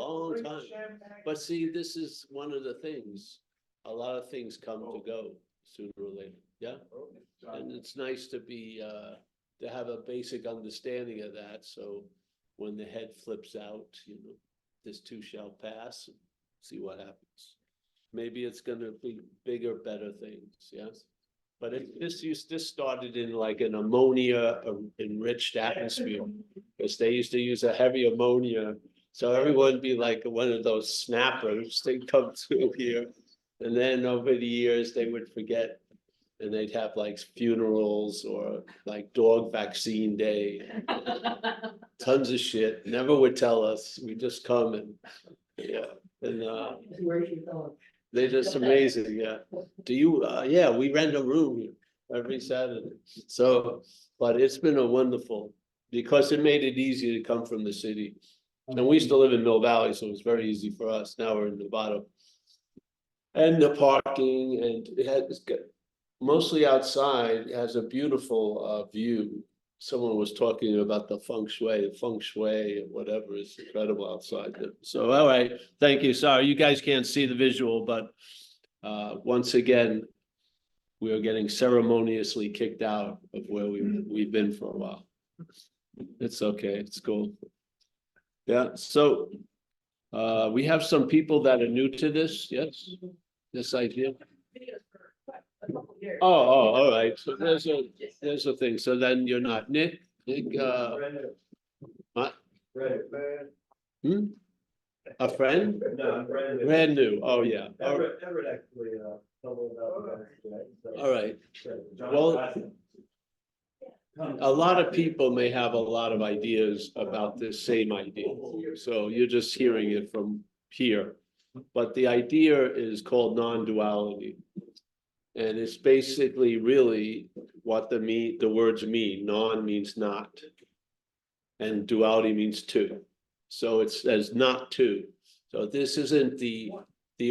long time. But see, this is one of the things. A lot of things come to go sooner or later. Yeah. And it's nice to be to have a basic understanding of that. So when the head flips out, this too shall pass. And see what happens. Maybe it's going to be bigger, better things. Yes. But this started in like an ammonia enriched atmosphere, because they used to use a heavy ammonia. So everyone would be like one of those snappers. They'd come through here. And then over the years, they would forget. And they'd have like funerals or like dog vaccine day. Tons of shit. Never would tell us. We just come and they're just amazing. Yeah. Do you yeah, we rent a room here every Saturday. So, but it's been a wonderful, because it made it easy to come from the city. And we used to live in Mill Valley, so it was very easy for us. Now we're in Nevada. And the parking, and it's mostly outside. It has a beautiful view. Someone was talking about the feng shui, or whatever is incredible outside. So, all right, thank you. Sorry, you guys can't see the visual, but once again, we are getting ceremoniously kicked out of where we've been for a while. It's okay, it's cool. Yeah, so we have some people that are new to this, yes? This idea? Oh, all right. So there's a thing. So then you're not Nick, what? Hmm? A friend? No, Brand new. Oh, yeah. Everett actually told me about that. All right. Well, a lot of people may have a lot of ideas about this same idea. So you're just hearing it from here. But the idea is called non-duality. And it's basically really what the words mean. Non means not. And duality means two. So it says not two. So this isn't the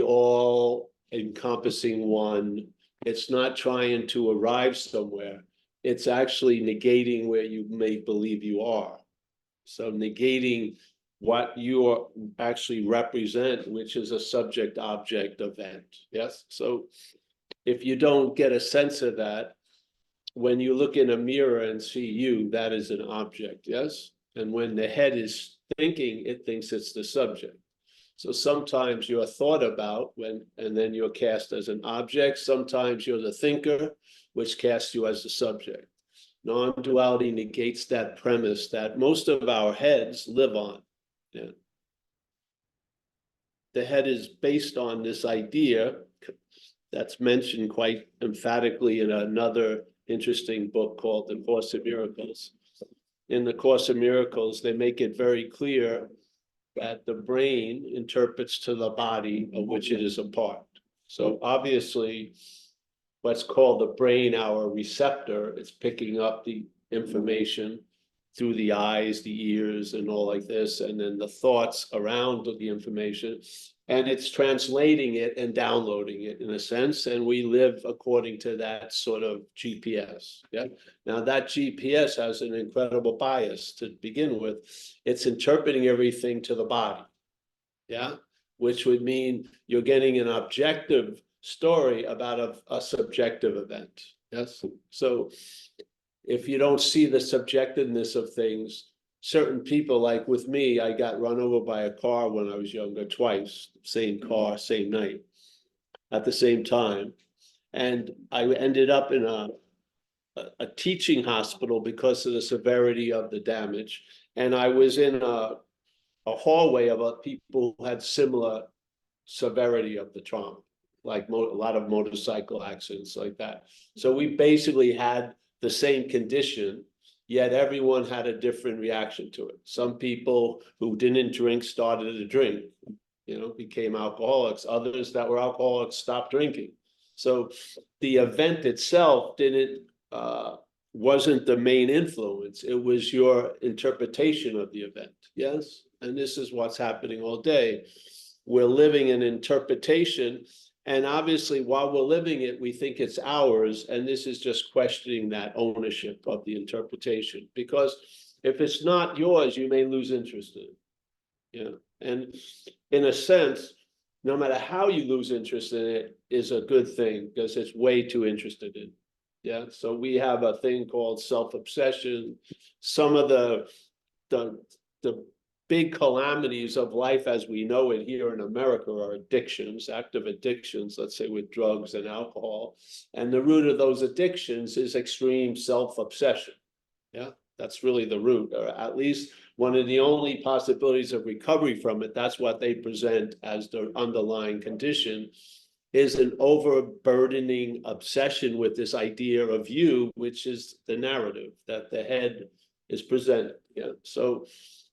all encompassing one. It's not trying to arrive somewhere. It's actually negating where you may believe you are. So negating what you actually represent, which is a subject-object event. Yes. So if you don't get a sense of that, when you look in a mirror and see you, that is an object, yes? And when the head is thinking, it thinks it's the subject. So sometimes you're thought about and then you're cast as an object. Sometimes you're the thinker, which casts you as the subject. Non-duality negates that premise that most of our heads live on. Yeah. The head is based on this idea that's mentioned quite emphatically in another interesting book called The Course in Miracles. In The Course in Miracles, they make it very clear that the brain interprets to the body of which it is a part. So obviously, what's called the brain, our receptor, it's picking up the information through the eyes, the ears, and all like this, and then the thoughts around the information. And it's translating it and downloading it in a sense, and we live according to that sort of GPS. Yeah. Now that GPS has an incredible bias to begin with. It's interpreting everything to the body. Yeah, which would mean you're getting an objective story about a subjective event. Yes. So if you don't see the subjectiveness of things, certain people, like with me, I got run over by a car when I was younger, twice, same car, same night, at the same time. And I ended up in a teaching hospital because of the severity of the damage. And I was in a hallway of people who had similar severity of the trauma, like a lot of motorcycle accidents like that. So we basically had the same condition, yet everyone had a different reaction to it. Some people who didn't drink started to drink, became alcoholics. Others that were alcoholics stopped drinking. So the event itself wasn't the main influence. It was your interpretation of the event. Yes. And this is what's happening all day. We're living an interpretation. And obviously, while we're living it, we think it's ours. And this is just questioning that ownership of the interpretation. Because if it's not yours, you may lose interest in it. Yeah, and in a sense, no matter how you lose interest in it is a good thing because it's way too interested in. Yeah, so we have a thing called self-obsession. Some of the the big calamities of life as we know it here in America are addictions, active addictions, let's say with drugs and alcohol. And the root of those addictions is extreme self-obsession. Yeah, that's really the root, or at least one of the only possibilities of recovery from it. That's what they present as the underlying condition, is an overburdening obsession with this idea of you, which is the narrative that the head is presented. Yeah, so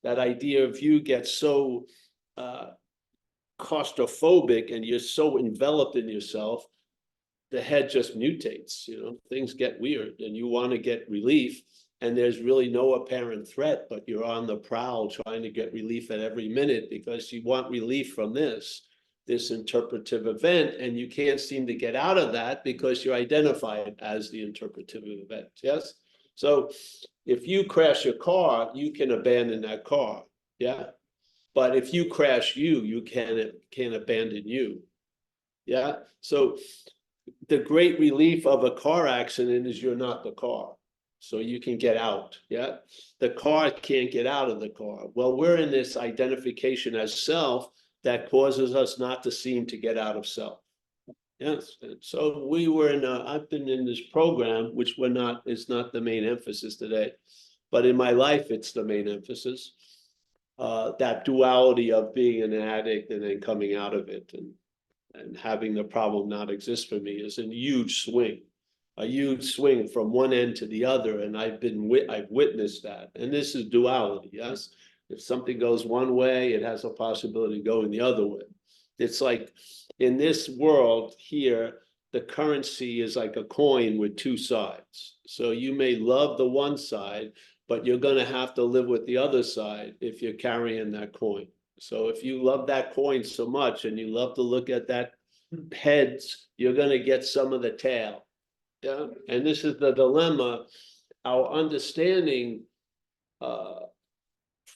that idea of you gets so claustrophobic and you're so enveloped in yourself, the head just mutates, things get weird and you want to get relief. And there's really no apparent threat, but you're on the prowl trying to get relief at every minute because you want relief from this interpretive event, and you can't seem to get out of that because you're identified as the interpretive event. Yes. So if you crash your car, you can abandon that car. Yeah. But if you crash you can't abandon you. Yeah. So the great relief of a car accident is you're not the car. So you can get out. Yeah. The car can't get out of the car. Well, we're in this identification as self that causes us not to seem to get out of self. Yes. And so we were I've been in this program, which is not the main emphasis today, but in my life, it's the main emphasis. That duality of being an addict and then coming out of it and having the problem not exist for me is a huge swing from one end to the other. And I've witnessed that. And this is duality. Yes. If something goes one way, it has a possibility of going the other way. It's like in this world here, the currency is like a coin with two sides. So you may love the one side, but you're going to have to live with the other side if you're carrying that coin. So if you love that coin so much and you love to look at that heads, you're going to get some of the tail. Yeah. And this is the dilemma. Our understanding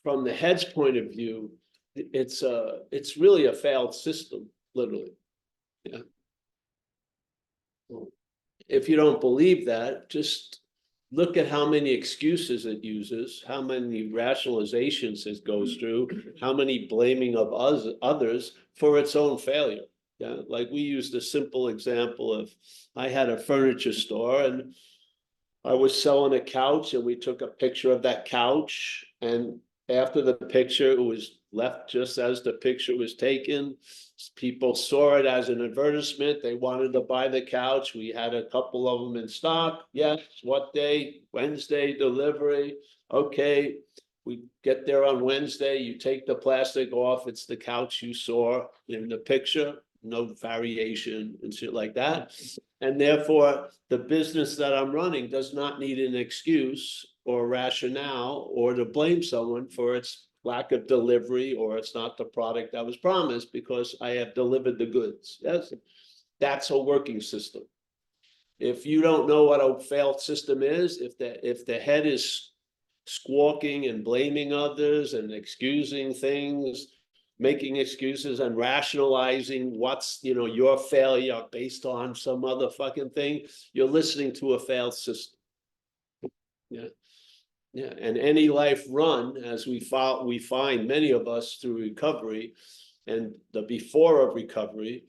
from the head's point of view, it's really a failed system, literally. Yeah. If you don't believe that, just look at how many excuses it uses, how many rationalizations it goes through, how many blaming of others for its own failure. Yeah, like we used a simple example of, I had a furniture store and I was selling a couch and we took a picture of that couch, and after the picture, it was left just as the picture was taken. People saw it as an advertisement. They wanted to buy the couch. We had a couple of them in stock. Yes, what day? Wednesday delivery. Okay, we get there on Wednesday. You take the plastic off. It's the couch you saw in the picture. No variation and shit like that. And therefore, the business that I'm running does not need an excuse or rationale or to blame someone for its lack of delivery or it's not the product that was promised, because I have delivered the goods. Yes, that's a working system. If you don't know what a failed system is, if the head is squawking and blaming others and excusing things, making excuses and rationalizing what's your failure based on some other fucking thing, you're listening to a failed system. Yeah. Yeah. And any life run, as we find many of us through recovery and the before of recovery,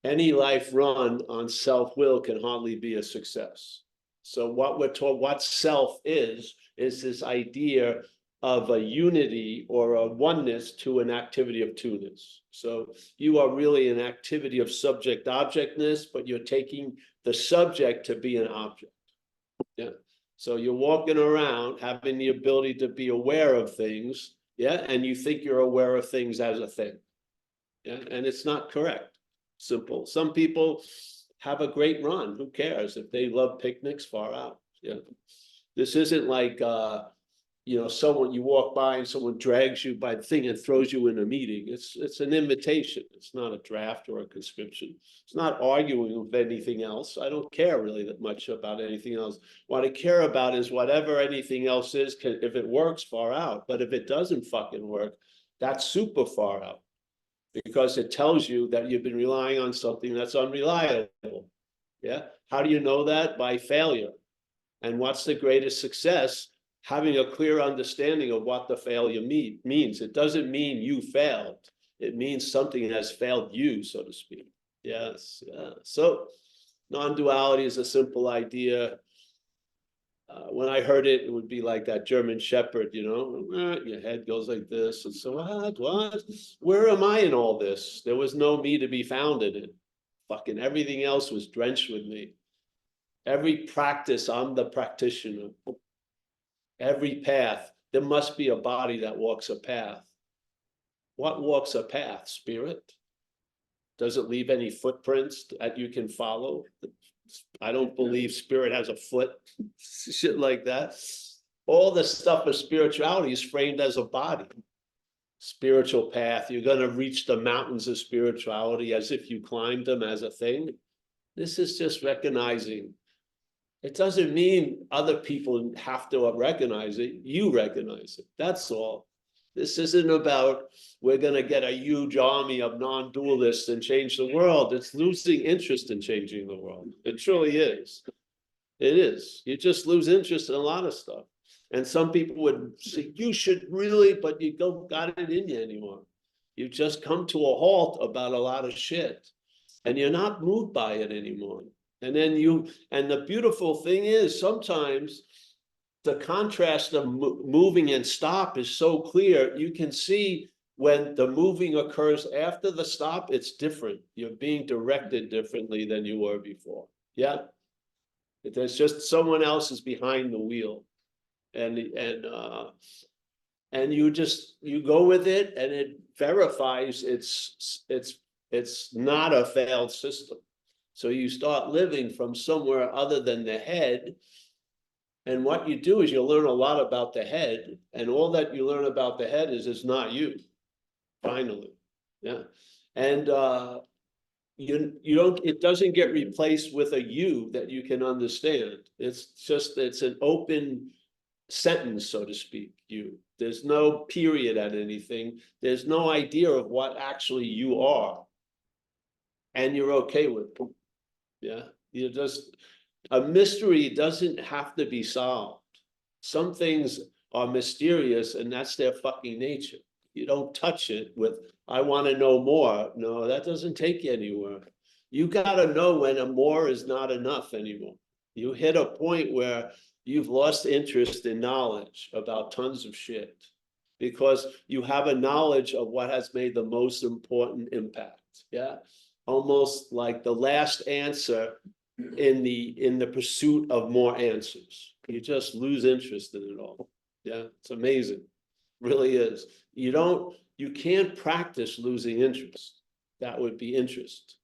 any life run on self-will can hardly be a success. So what we're told, what self is this idea of a unity or a oneness to an activity of two-ness. So you are really an activity of subject-objectness, but you're taking the subject to be an object. Yeah. So you're walking around having the ability to be aware of things, yeah, and you think you're aware of things as a thing. Yeah, and it's not correct. Simple. Some people have a great run. Who cares if they love picnics far out? Yeah. This isn't like someone you walk by and someone drags you by the thing and throws you in a meeting. It's an invitation. It's not a draft or a conscription. It's not arguing with anything else. I don't care really that much about anything else. What I care about is whatever anything else is, if it works, far out. But if it doesn't fucking work, That's super far out, because it tells you that you've been relying on something that's unreliable. Yeah. How do you know that? By failure. And what's the greatest success? Having a clear understanding of what the failure means. It doesn't mean you failed. It means something has failed you, so to speak. Yes. Yeah. So non-duality is a simple idea. When I heard it, it would be like that German Shepherd, your head goes like this. And so what? Where am I in all this? There was no me to be found in it. Fucking everything else was drenched with me. Every practice, I'm the practitioner. Every path, there must be a body that walks a path. What walks a path? Spirit? Does it leave any footprints that you can follow? I don't believe spirit has a foot, shit like that. All the stuff of spirituality is framed as a body. Spiritual path, you're going to reach the mountains of spirituality as if you climbed them as a thing. This is just recognizing. It doesn't mean other people have to recognize it. You recognize it. That's all. This isn't about we're going to get a huge army of non-dualists and change the world. It's losing interest in changing the world. It truly is. It is. You just lose interest in a lot of stuff. And some people would say, you should really, but you don't got it in you anymore. You just come to a halt about a lot of shit. And you're not moved by it anymore. And then and the beautiful thing is sometimes the contrast of moving and stop is so clear. You can see when the moving occurs after the stop, it's different. You're being directed differently than you were before. Yeah. There's just someone else is behind the wheel. And you go with it, and it verifies it's not a failed system. So you start living from somewhere other than the head. And what you do is you learn a lot about the head, and all that you learn about the head is it's not you, finally. Yeah. And you don't, it doesn't get replaced with a you that you can understand. It's an open sentence, so to speak. There's no period at anything. There's no idea of what actually you are. And you're okay with it. Yeah. You're just, a mystery doesn't have to be solved. Some things are mysterious, and that's their fucking nature. You don't touch it with, I want to know more. No, that doesn't take you anywhere. You got to know when a more is not enough anymore. You hit a point where you've lost interest in knowledge about tons of shit, because you have a knowledge of what has made the most important impact. Yeah. Almost like the last answer in the pursuit of more answers. You just lose interest in it all. Yeah, it's amazing. Really is. You can't practice losing interest. That would be interest.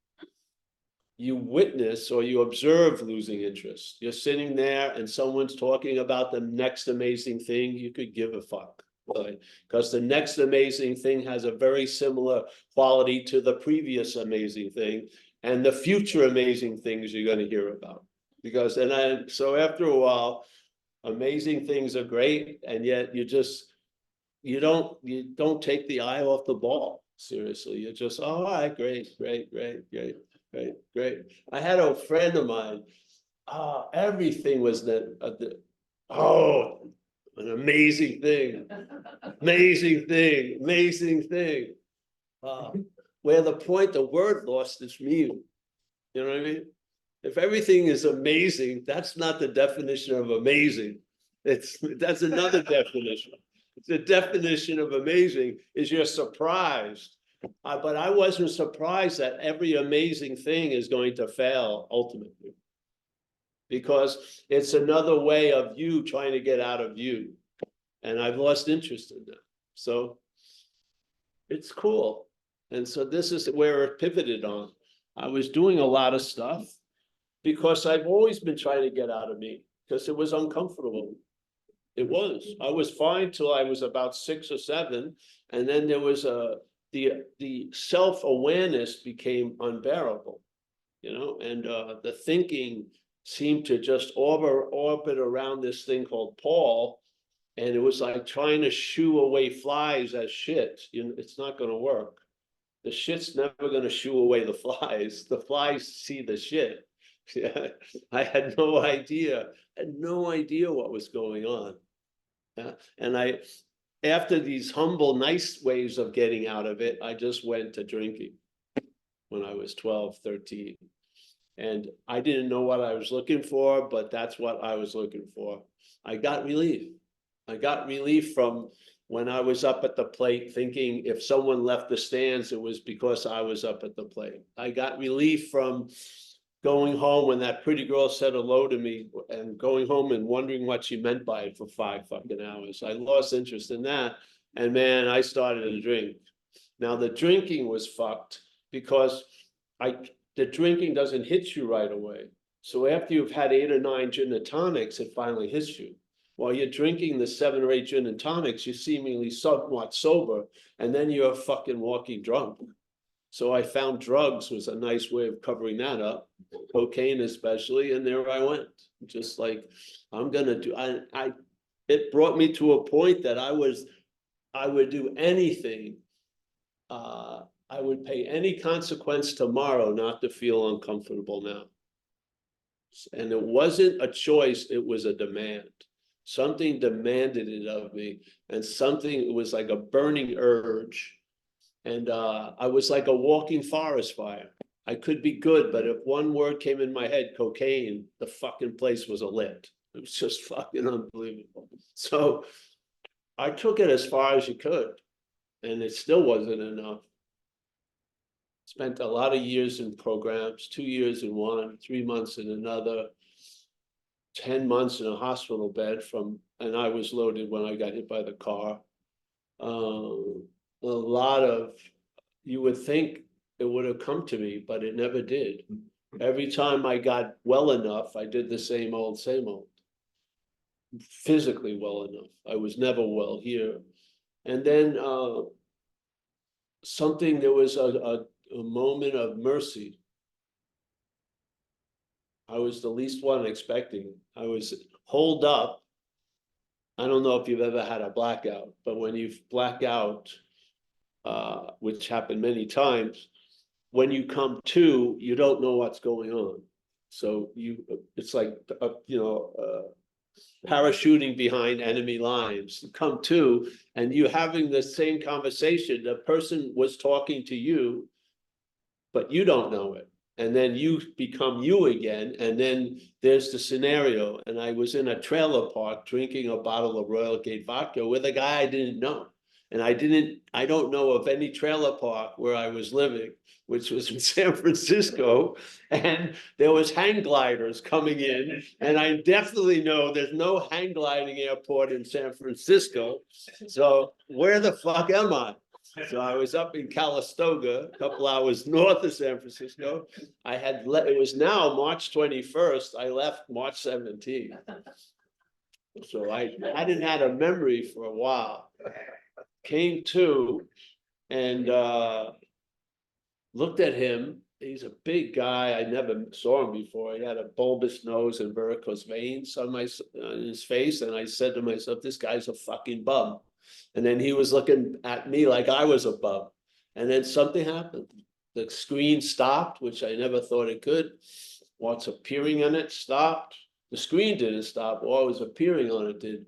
You witness or you observe losing interest. You're sitting there and someone's talking about the next amazing thing. You could give a fuck. Really. Because the next amazing thing has a very similar quality to the previous amazing thing and the future amazing things you're going to hear about. Because so after a while, amazing things are great, and yet you don't take the eye off the ball. Seriously, you're just, all right, great. I had a friend of mine. Everything was an amazing thing. Where the word lost its meaning. You know what I mean? If everything is amazing, that's not the definition of amazing. That's another definition. The definition of amazing is you're surprised. But I wasn't surprised that every amazing thing is going to fail ultimately, because it's another way of you trying to get out of you. And I've lost interest in that. So it's cool. And so this is where it pivoted on. I was doing a lot of stuff because I've always been trying to get out of me, because it was uncomfortable. It was. I was fine till I was about 6 or 7. And then there was the self-awareness became unbearable, and the thinking seemed to just orbit around this thing called Paul. And it was like trying to shoo away flies as shit. It's not gonna work. The shit's never gonna shoo away the flies. The flies see the shit. Yeah, I had no idea, what was going on. Yeah, and after these humble, nice ways of getting out of it, I just went to drinking when I was 12, 13. And I didn't know what I was looking for, but that's what I was looking for. I got relief. I got relief from when I was up at the plate thinking if someone left the stands, it was because I was up at the plate. I got relief from going home when that pretty girl said hello to me and going home and wondering what she meant by it for 5 fucking hours. I lost interest in that. And man, I started to drink. Now the drinking was fucked because the drinking doesn't hit you right away. So after you've had 8 or 9 gin and tonics, it finally hits you. While you're drinking the 7 or 8 gin and tonics, you're seemingly somewhat sober, and then you're a fucking walking drunk. So I found drugs was a nice way of covering that up, cocaine especially, and there I went. Just like, I'm gonna do, it brought me to a point that I would do anything. I would pay any consequence tomorrow not to feel uncomfortable now. And it wasn't a choice, it was a demand. Something demanded it of me, and it was like a burning urge. And I was like a walking forest fire. I could be good, but if one word came in my head, cocaine, the fucking place was alit. It was just fucking unbelievable. So I took it as far as you could, and it still wasn't enough. Spent a lot of years in programs, 2 years in one, 3 months in another, 10 months in a hospital bed and I was loaded when I got hit by the car. A lot of, you would think it would have come to me, but it never did. Every time I got well enough, I did the same old, physically well enough. I was never well here. And then there was a moment of mercy. I was the least one expecting. I was holed up. I don't know if you've ever had a blackout, but when you black out, which happened many times, when you come to, you don't know what's going on. So it's like, parachuting behind enemy lines. You come to, and you're having the same conversation. The person was talking to you, but you don't know it. And then you become you again. And then there's the scenario. And I was in a trailer park drinking a bottle of Royal Gate vodka with a guy I didn't know. And I don't know of any trailer park where I was living, which was in San Francisco. And there was hang gliders coming in. And I definitely know there's no hang gliding airport in San Francisco. So where the fuck am I? So I was up in Calistoga, a couple hours north of San Francisco. It was now March 21st. I left March 17th. So I hadn't had a memory for a while. Came to and looked at him. He's a big guy. I never saw him before. He had a bulbous nose and varicose veins on his face. And I said to myself, this guy's a fucking bum. And then he was looking at me like I was a bum. And then something happened. The screen stopped, which I never thought it could. What's appearing on it stopped. The screen didn't stop. What was appearing on it did.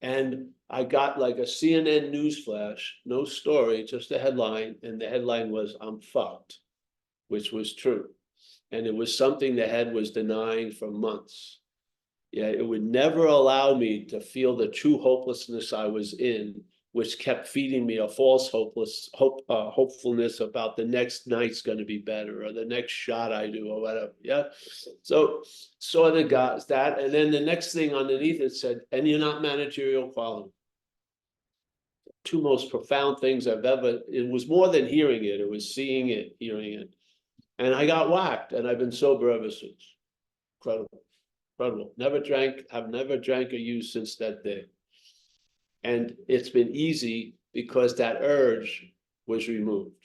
And I got like a CNN news flash, no story, just a headline. And the headline was, I'm fucked, which was true. And it was something the head was denying for months. Yeah, it would never allow me to feel the true hopelessness I was in, which kept feeding me a false hopefulness about the next night's going to be better or the next shot I do or whatever. Yeah. So saw the guys that, and then the next thing underneath it said, and you're not managerial quality. Two most profound things I've ever, it was more than hearing it. It was seeing it, hearing it. And I got whacked and I've been sober ever since. Incredible. Incredible. I've never drank or used since that day. And it's been easy because that urge was removed.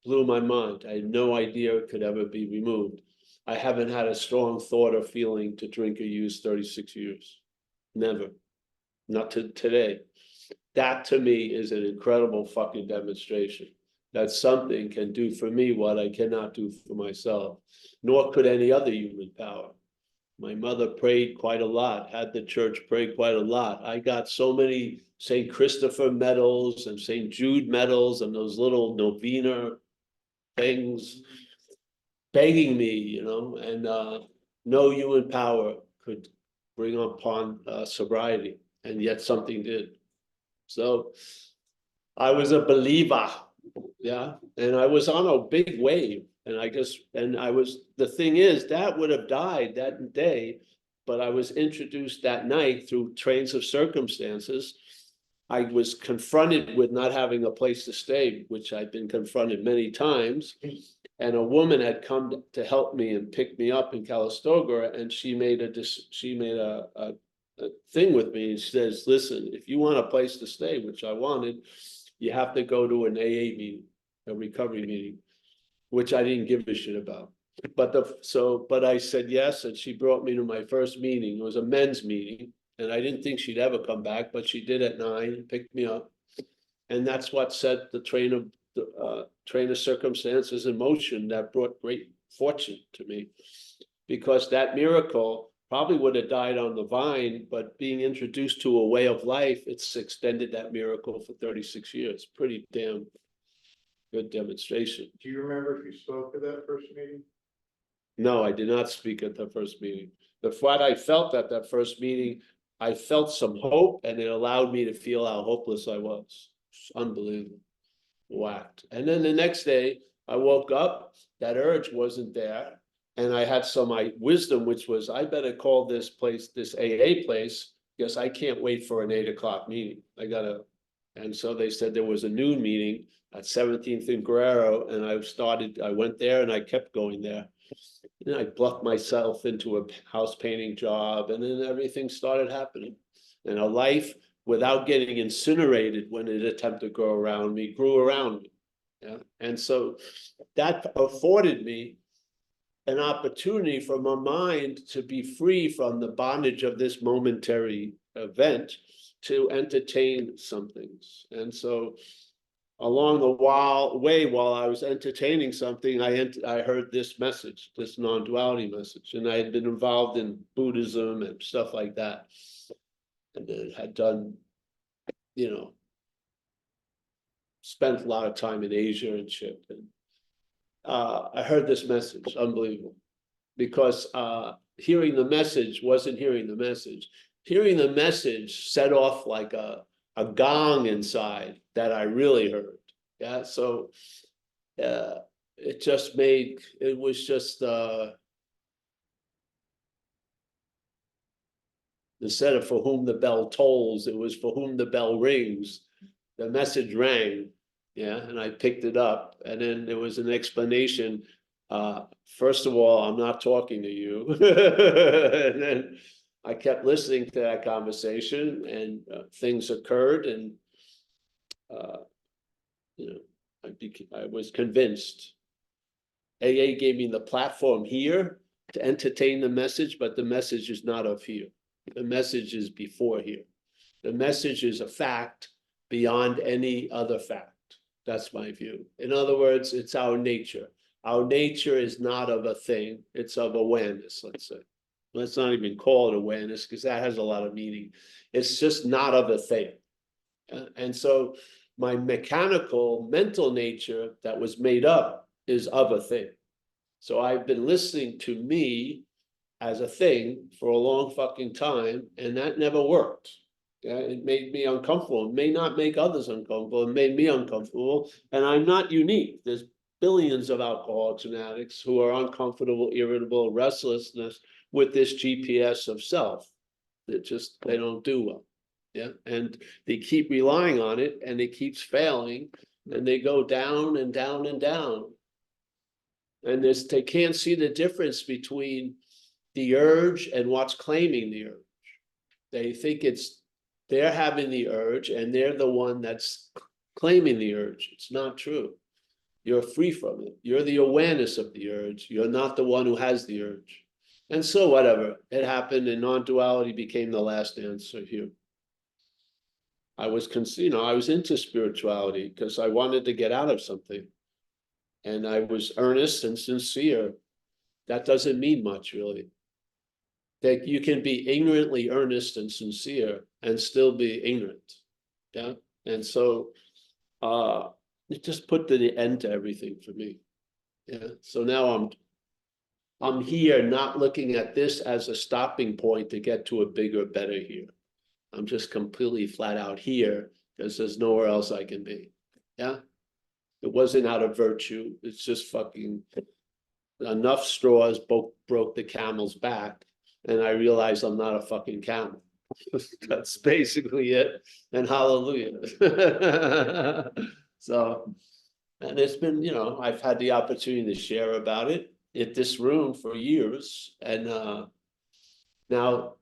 Blew my mind. I had no idea it could ever be removed. I haven't had a strong thought or feeling to drink or use 36 years. Never. not to today. That to me is an incredible fucking demonstration that something can do for me what I cannot do for myself, nor could any other human power. My mother prayed quite a lot, had the church pray quite a lot. I got so many St. Christopher medals and St. Jude medals and those little novena things begging me, you know, and no human power could bring upon sobriety, and yet something did. So I was a believer, yeah, and I was on a big wave, and the thing is, that would have died that day, but I was introduced that night through trains of circumstances. I was confronted with not having a place to stay, which I'd been confronted many times. And a woman had come to help me and pick me up in Calistoga, and she made a thing with me. And she says, listen, if you want a place to stay, which I wanted, you have to go to an AA meeting, a recovery meeting, which I didn't give a shit about. But I said yes, and she brought me to my first meeting. It was a men's meeting, and I didn't think she'd ever come back, but she did at 9, picked me up. And that's what set the train of circumstances in motion that brought great fortune to me. Because that miracle probably would have died on the vine, but being introduced to a way of life, it's extended that miracle for 36 years. Pretty damn good demonstration. Do you remember if you spoke at that first meeting? No, I did not speak at the first meeting. What I felt at that first meeting, I felt some hope, and it allowed me to feel how hopeless I was. It's unbelievable. Whacked. And then the next day, I woke up, that urge wasn't there. And I had some wisdom, which was, I better call this place, this AA place, because I can't wait for an 8 o'clock meeting. And so they said there was a noon meeting at 17th and Guerrero, and I went there and I kept going there. And I bluffed myself into a house painting job, and then everything started happening. And a life without getting incinerated when it attempted to grow around me, grew around me. Yeah. And so that afforded me an opportunity for my mind to be free from the bondage of this momentary event to entertain some things. And so along the way, while I was entertaining something, I heard this message, this non-duality message, and I had been involved in Buddhism and stuff like that. And then had done, spent a lot of time in Asia and shit. And I heard this message, unbelievable, because hearing the message wasn't hearing the message. Hearing the message set off like a gong inside that I really heard. Yeah, so it was just instead of for whom the bell tolls, it was for whom the bell rings. The message rang, yeah, and I picked it up, and then there was an explanation. First of all, I'm not talking to you. And then I kept listening to that conversation, and things occurred, and I was convinced. AA gave me the platform here to entertain the message, but the message is not of here. The message is before here. The message is a fact beyond any other fact. That's my view. In other words, it's our nature. Our nature is not of a thing, it's of awareness, let's say. Let's not even call it awareness, because that has a lot of meaning. It's just not of a thing. And so my mechanical mental nature that was made up is of a thing. So I've been listening to me as a thing for a long fucking time, and that never worked. Yeah, it made me uncomfortable. It may not make others uncomfortable. It made me uncomfortable, and I'm not unique. There's billions of alcoholics and addicts who are uncomfortable, irritable, restlessness with this GPS of self. They don't do well. Yeah, and they keep relying on it, and it keeps failing, and they go down and down and down. And they can't see the difference between the urge and what's claiming the urge. They think they're having the urge, and they're the one that's claiming the urge. It's not true. You're free from it. You're the awareness of the urge. You're not the one who has the urge. And so whatever, it happened, and non-duality became the last answer here. I was, I was into spirituality because I wanted to get out of something. And I was earnest and sincere. That doesn't mean much, really. That you can be ignorantly earnest and sincere and still be ignorant. Yeah. And so it just put the end to everything for me. Yeah. So now I'm here not looking at this as a stopping point to get to a bigger, better here. I'm just completely flat out here because there's nowhere else I can be. Yeah. It wasn't out of virtue. It's just fucking enough straws broke the camel's back. And I realized I'm not a fucking camel. That's basically it. And hallelujah. So, and it's been, I've had the opportunity to share about it at this room for years. And now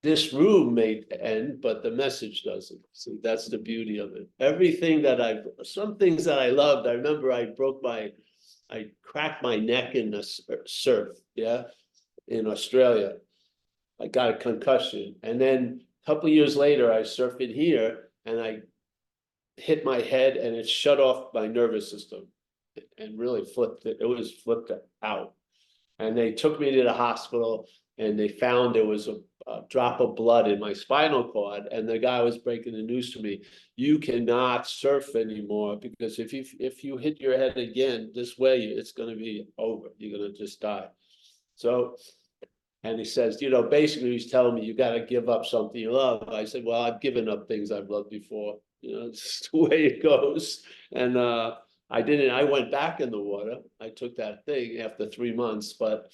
this room may end, but the message doesn't. So that's the beauty of it. Everything that some things that I loved, I remember I cracked my neck in the surf, yeah, in Australia. I got a concussion. And then a couple of years later, I surfed in here and I hit my head and it shut off my nervous system and really flipped it. It was flipped out. And they took me to the hospital and they found there was a drop of blood in my spinal cord. And the guy was breaking the news to me, you cannot surf anymore because if you hit your head again this way, it's going to be over. You're going to just die. So, and he says, basically he's telling me you got to give up something you love. I said, well, I've given up things I've loved before. It's just the way it goes. And I didn't, I went back in the water. I took that thing after 3 months, but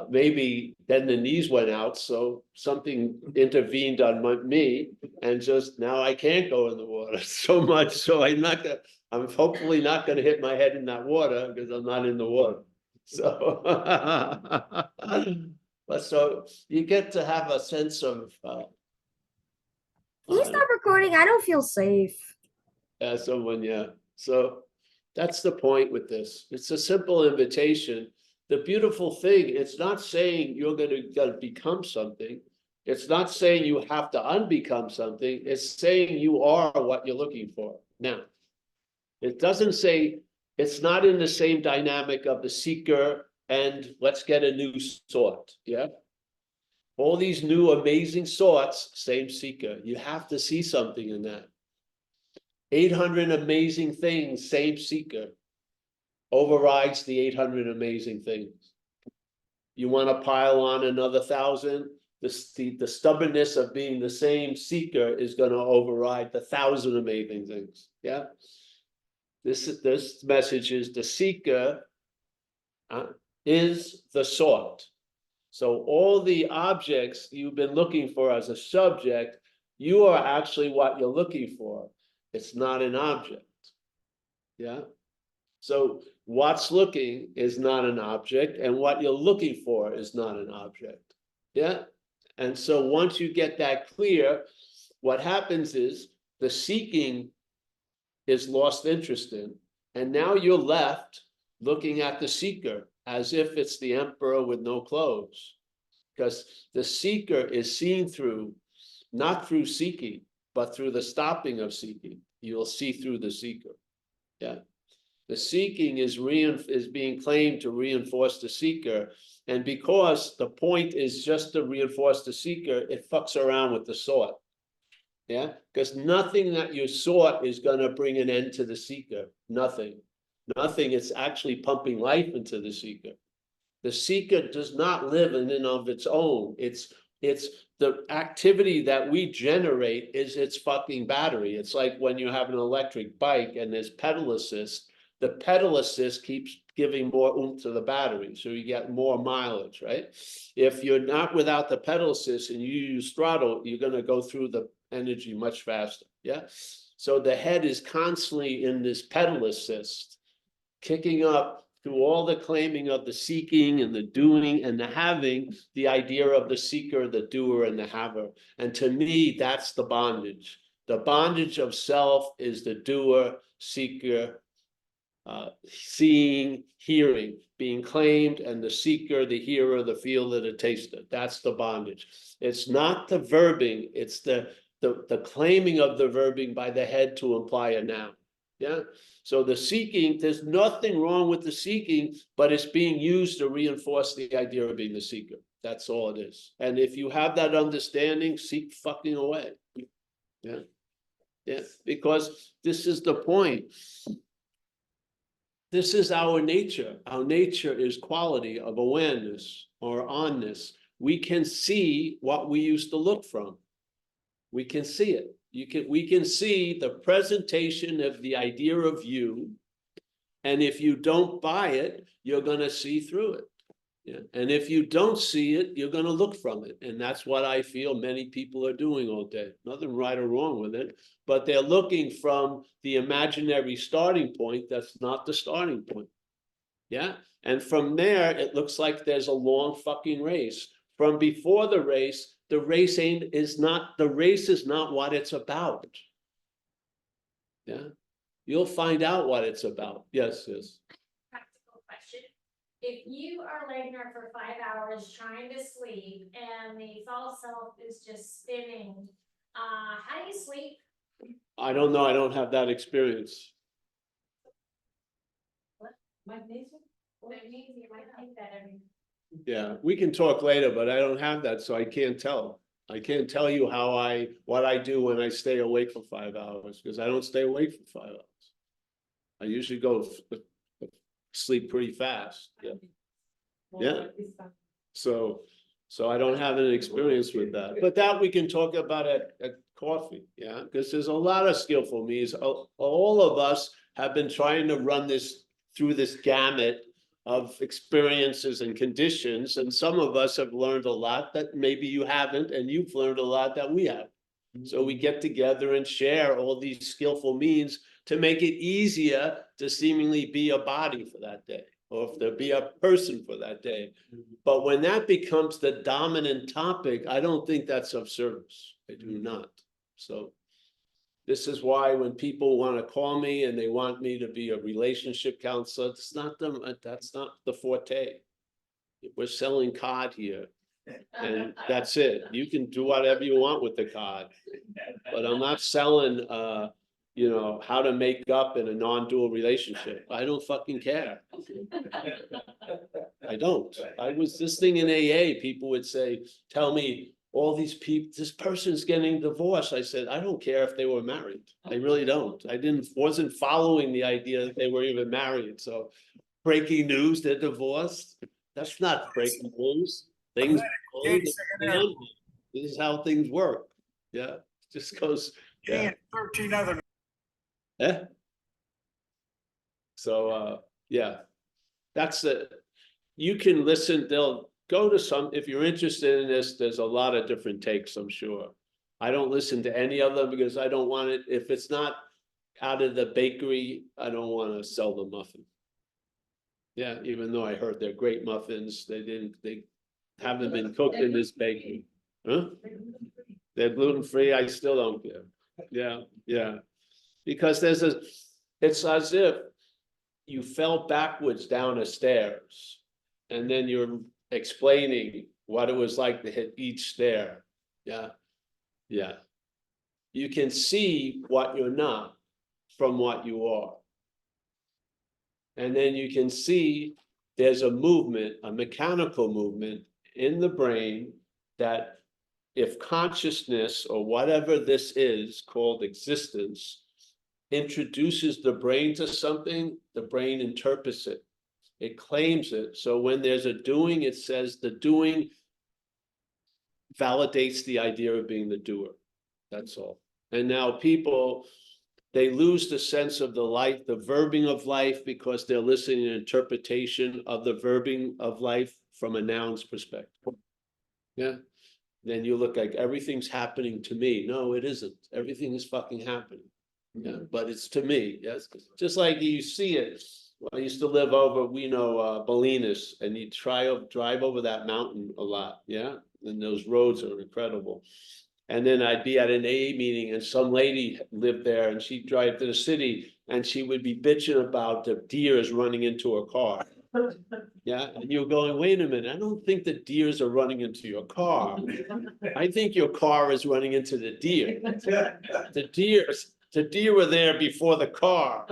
maybe then the knees went out. So something intervened on me and just now I can't go in the water so much. So I'm hopefully not going to hit my head in that water because I'm not in the water. So, but so you get to have a sense of, Can you stop recording? I don't feel safe. someone, yeah. So that's the point with this. It's a simple invitation. The beautiful thing, it's not saying you're going to become something. It's not saying you have to unbecome something. It's saying you are what you're looking for. Now, it doesn't say, it's not in the same dynamic of the seeker and let's get a new sort. Yeah. All these new amazing sorts, same seeker. You have to see something in that. 800 amazing things, same seeker. Overrides the 800 amazing things. You want to pile on another 1,000? The stubbornness of being the same seeker is going to override the 1,000 amazing things. Yeah. This message is the seeker is the sought. So all the objects you've been looking for as a subject, you are actually what you're looking for. It's not an object. Yeah. So what's looking is not an object, and what you're looking for is not an object. Yeah. And so once you get that clear, what happens is the seeking is lost interest in, and now you're left looking at the seeker as if it's the emperor with no clothes, because the seeker is seen through, not through seeking, but through the stopping of seeking. You'll see through the seeker. Yeah. The seeking is being claimed to reinforce the seeker. And because the point is just to reinforce the seeker, it fucks around with the sought. Yeah, because nothing that you sought is going to bring an end to the seeker. Nothing. It's actually pumping life into the seeker. The seeker does not live in and of its own. It's the activity that we generate is its fucking battery. It's like when you have an electric bike and there's pedal assist, the pedal assist keeps giving more oomph to the battery, so you get more mileage, right? If you're not without the pedal assist and you use throttle, you're going to go through the energy much faster. Yeah. So the head is constantly in this pedal assist, kicking up through all the claiming of the seeking and the doing and the having, the idea of the seeker, the doer, and the haver. And to me, that's the bondage. The bondage of self is the doer, seeker, seeing, hearing, being claimed, and the seeker, the hearer, the feeler, the taster. That's the bondage. It's not the verbing, it's the the claiming of the verbing by the head to imply a noun. Yeah, so the seeking, there's nothing wrong with the seeking, but it's being used to reinforce the idea of being the seeker. That's all it is. And if you have that understanding, seek fucking away. Yeah, yeah, because this is the point. This is our nature. Our nature is quality of awareness or onness. We can see what we used to look from. We can see it. We can see the presentation of the idea of you. And if you don't buy it, you're going to see through it. Yeah. And if you don't see it, you're going to look from it. And that's what I feel many people are doing all day. Nothing right or wrong with it, but they're looking from the imaginary starting point. That's not the starting point. Yeah. And from there, it looks like there's a long fucking race. From before the race is not what it's about. Yeah. You'll find out what it's about. Yes, yes. Practical question. If you are laying there for 5 hours trying to sleep and the false self is just spinning, how do you sleep? I don't know. I don't have that experience. Magnesium? Magnesium, you might think that every. Yeah, we can talk later, but I don't have that, so I can't tell. I can't tell you what I do when I stay awake for 5 hours, because I don't stay awake for 5 hours. I usually go sleep pretty fast. Yeah. Yeah. So I don't have an experience with that, but that we can talk about at coffee. Yeah, because there's a lot of skillful means. All of us have been trying to run this through this gamut of experiences and conditions, and some of us have learned a lot that maybe you haven't, and you've learned a lot that we have. So we get together and share all these skillful means to make it easier to seemingly be a body for that day, or to be a person for that day. But when that becomes the dominant topic, I don't think that's of service. I do not. So this is why when people want to call me and they want me to be a relationship counselor, it's not them. That's not the forte. We're selling card here, and that's it. You can do whatever you want with the card, but I'm not selling, how to make up in a non-dual relationship. I don't fucking care. I don't. I was listening in AA, people would say, tell me, all these people, this person's getting divorced. I said, I don't care if they were married. I really don't. Wasn't following the idea that they were even married. So breaking news, they're divorced. That's not breaking news. Things. This is how things work. Yeah. It just goes. Yeah. 13 other. Yeah. So, yeah, that's it. You can listen. They'll go to some, if you're interested in this, there's a lot of different takes, I'm sure. I don't listen to any of them because I don't want it. If it's not out of the bakery, I don't want to sell the muffin. Yeah, even though I heard they're great muffins, they haven't been cooked in this bakery. Huh? They're gluten-free. I still don't care. Yeah, yeah. Because it's as if you fell backwards down a stairs and then you're explaining what it was like to hit each stair. Yeah. Yeah. You can see what you're not from what you are. And then you can see there's a movement, a mechanical movement in the brain that if consciousness or whatever this is called existence introduces the brain to something, the brain interprets it. It claims it. So when there's a doing, it says the doing validates the idea of being the doer. That's all. And now people, they lose the sense of the life, the verbing of life, because they're listening to interpretation of the verbing of life from a noun's perspective. Yeah. Then you look like everything's happening to me. No, it isn't. Everything is fucking happening. Yeah, but it's to me. Yes, just like you see it. I used to live over, Bolinas, and you drive over that mountain a lot. Yeah, and those roads are incredible. And then I'd be at an AA meeting, and some lady lived there, and she'd drive to the city, and she would be bitching about the deers running into her car. Yeah, and you're going, wait a minute, I don't think the deers are running into your car. I think your car is running into the deer. The deer were there before the car.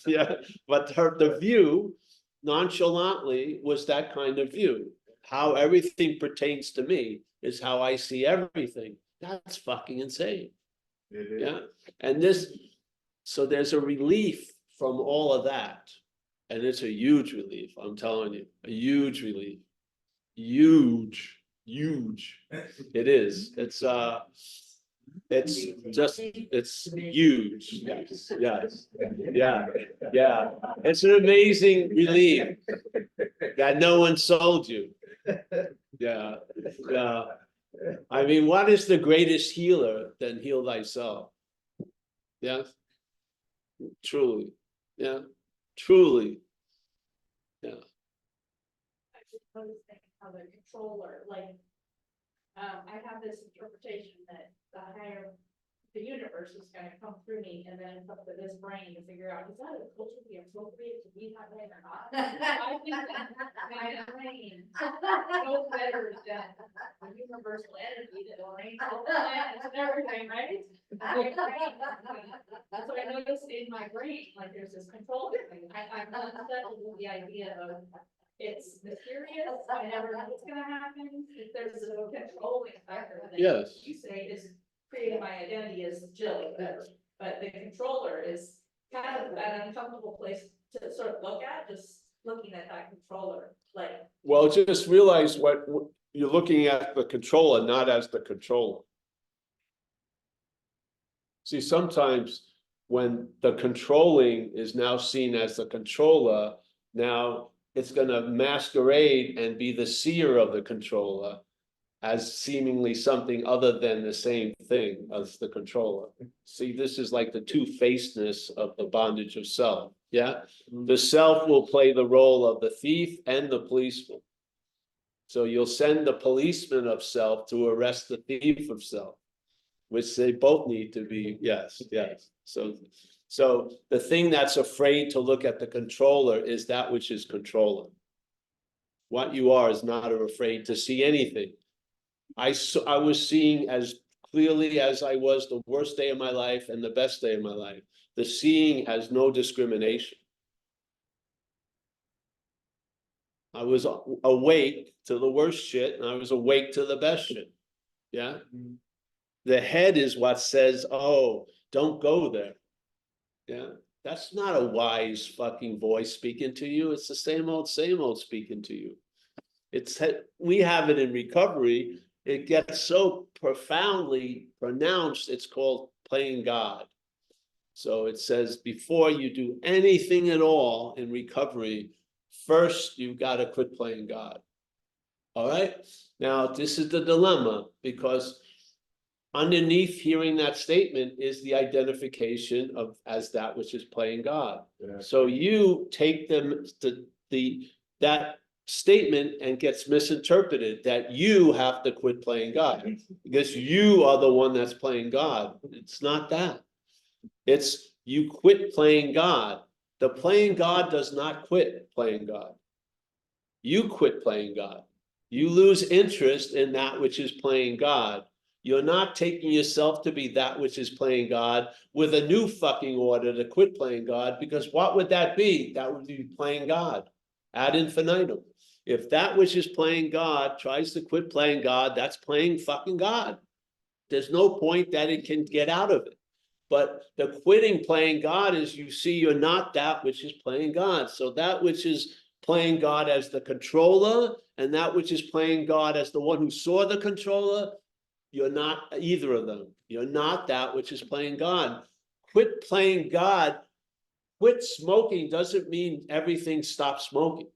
Yeah, but the view nonchalantly was that kind of view. How everything pertains to me is how I see everything. That's fucking insane. It is. Yeah, and so there's a relief from all of that. And it's a huge relief, I'm telling you, a huge relief. Huge. It is. It's huge. Yes, yes. Yeah. It's an amazing relief that no one sold you. Yeah. I mean, what is the greatest healer than heal thyself? Yeah. Truly. Yeah. Truly. Yeah. I suppose think of a controller, like, I have this interpretation that the universe is gonna come through me and then it's up to this brain to figure out, is that a culturally appropriate to be that way or not? I think that my brain knows better than the universal energy that arranges all the planets and everything, right? That's what I noticed in my brain, like there's this control thing. I'm unsettled with the idea of it's mysterious, I never know what's gonna happen, if there's a controlling factor that Yes. you say is creating my identity as Jill, but the controller is kind of an uncomfortable place to sort of look at, just looking at that controller, like. Well, just realize what you're looking at the controller, not as the controller. See, sometimes when the controlling is now seen as the controller, now it's gonna masquerade and be the seer of the controller as seemingly something other than the same thing as the controller. See, this is like the two-facedness of the bondage of self, yeah? The self will play the role of the thief and the policeman. So you'll send the policeman of self to arrest the thief of self, which they both need to be, yes. So the thing that's afraid to look at the controller is that which is controlling. What you are is not afraid to see anything. I was seeing as clearly as I was the worst day of my life and the best day of my life. The seeing has no discrimination. I was awake to the worst shit and I was awake to the best shit. Yeah. The head is what says, oh, don't go there. Yeah. That's not a wise fucking voice speaking to you. It's the same old speaking to you. We have it in recovery. It gets so profoundly pronounced, it's called playing God. So it says, before you do anything at all in recovery, first you've got to quit playing God. All right? Now, this is the dilemma, because underneath hearing that statement is the identification of as that which is playing God. Yeah. So you take them to that statement and gets misinterpreted that you have to quit playing God because you are the one that's playing God. It's not that. It's you quit playing God. The playing God does not quit playing God. You quit playing God. You lose interest in that which is playing God. You're not taking yourself to be that which is playing God with a new fucking order to quit playing God, because what would that be? That would be playing God ad infinitum. If that which is playing God tries to quit playing God, that's playing fucking God. There's no point that it can get out of it. But the quitting playing God is you see you're not that which is playing God. So that which is playing God as the controller and that which is playing God as the one who saw the controller, you're not either of them. You're not that which is playing God. Quit playing God. Quit smoking doesn't mean everything stops smoking.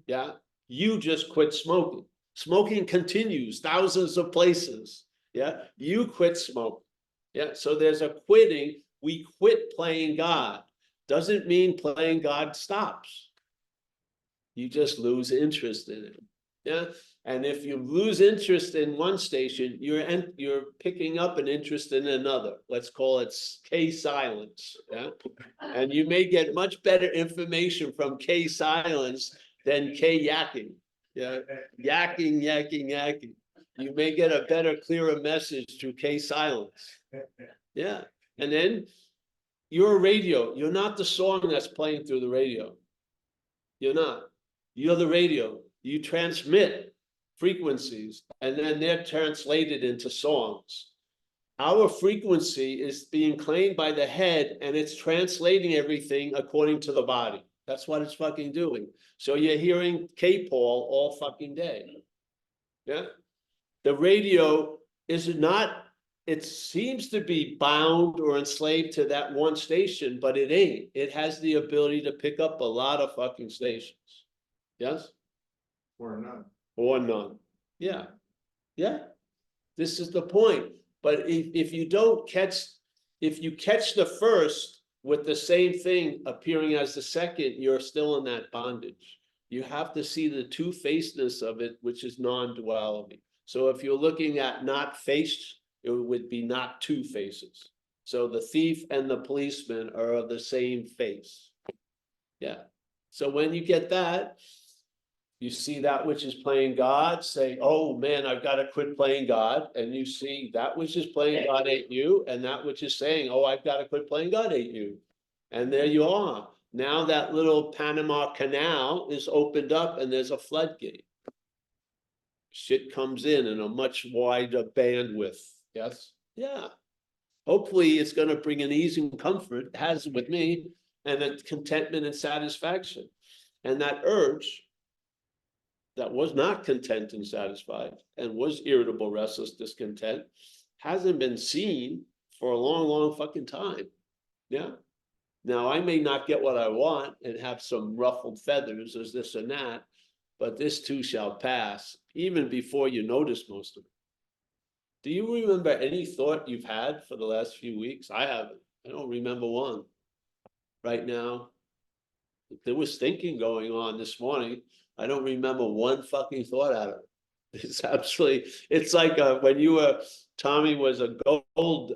Yeah, you just quit smoking. Smoking continues thousands of places. Yeah, you quit smoking. Yeah, so there's a quitting. We quit playing God. Doesn't mean playing God stops. You just lose interest in it. Yeah, and if you lose interest in one station, you're picking up an interest in another. Let's call it K silence. Yeah, and you may get much better information from K silence than yakking. Yeah, yakking. You may get a better, clearer message through silence. Yeah, and then you're a radio. You're not the song that's playing through the radio. You're not. You're the radio. You transmit frequencies, and then they're translated into songs. Our frequency is being claimed by the head, and it's translating everything according to the body. That's what it's fucking doing. So you're hearing K-Paul all fucking day. Yeah. The radio is not, it seems to be bound or enslaved to that one station, but it ain't. It has the ability to pick up a lot of fucking stations. Yes? Or none. Or none. Yeah. Yeah. This is the point. But if you don't catch, if you catch the first with the same thing appearing as the second, you're still in that bondage. You have to see the two-facedness of it, which is non-duality. So if you're looking at not face, it would be not two faces. So the thief and the policeman are of the same face. Yeah. So when you get that, you see that which is playing God, say, oh man, I've got to quit playing God. And you see that which is playing God ain't you, and that which is saying, oh, I've got to quit playing God ain't you. And there you are. Now that little Panama Canal is opened up and there's a floodgate. Shit comes in a much wider bandwidth. Yes? Yeah. Hopefully it's going to bring an ease and comfort, it has with me, and a contentment and satisfaction. And that urge that was not content and satisfied and was irritable, restless, discontent, hasn't been seen for a long, long fucking time. Yeah. Now I may not get what I want and have some ruffled feathers as this and that, but this too shall pass, even before you notice most of it. Do you remember any thought you've had for the last few weeks? I haven't. I don't remember one. Right now, there was thinking going on this morning. I don't remember one fucking thought out of it. It's absolutely, it's like when Tommy was a gold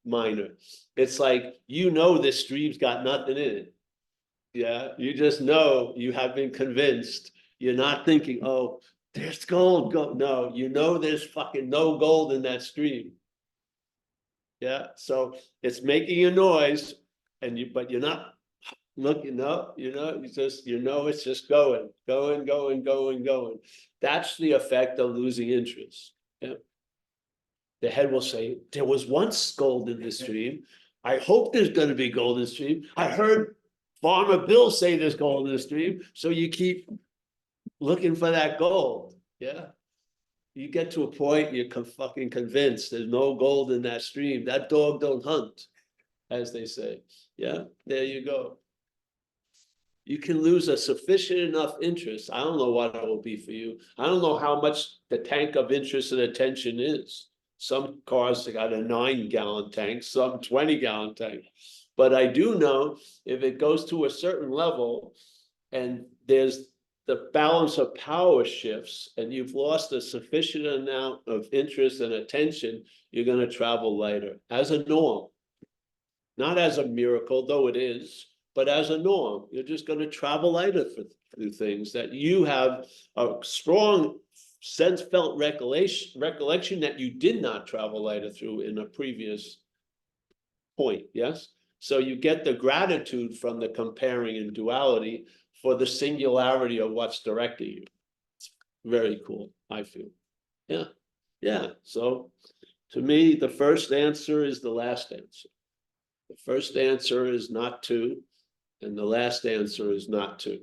miner. It's like, this stream's got nothing in it. Yeah, you just know, you have been convinced. You're not thinking, oh, there's gold. No, there's fucking no gold in that stream. Yeah, so it's making a noise, but you're not looking up, it's just going. That's the effect of losing interest. Yeah. The head will say, there was once gold in the stream. I hope there's going to be gold in the stream. I heard Farmer Bill say there's gold in the stream. So you keep looking for that gold. Yeah. You get to a point, you're fucking convinced there's no gold in that stream. That dog don't hunt, as they say. Yeah, there you go. You can lose a sufficient enough interest. I don't know what it will be for you. I don't know how much the tank of interest and attention is. Some cars got a 9-gallon tank, some 20-gallon tank. But I do know if it goes to a certain level and there's the balance of power shifts and you've lost a sufficient amount of interest and attention, you're going to travel lighter as a norm. Not as a miracle, though it is, but as a norm. You're just going to travel lighter through things that you have a strong felt recollection that you did not travel lighter through in a previous point. Yes. So you get the gratitude from the comparing and duality for the singularity of what's directing you. It's very cool, I feel. Yeah. Yeah. So to me, the first answer is the last answer. The first answer is not two, and the last answer is not two.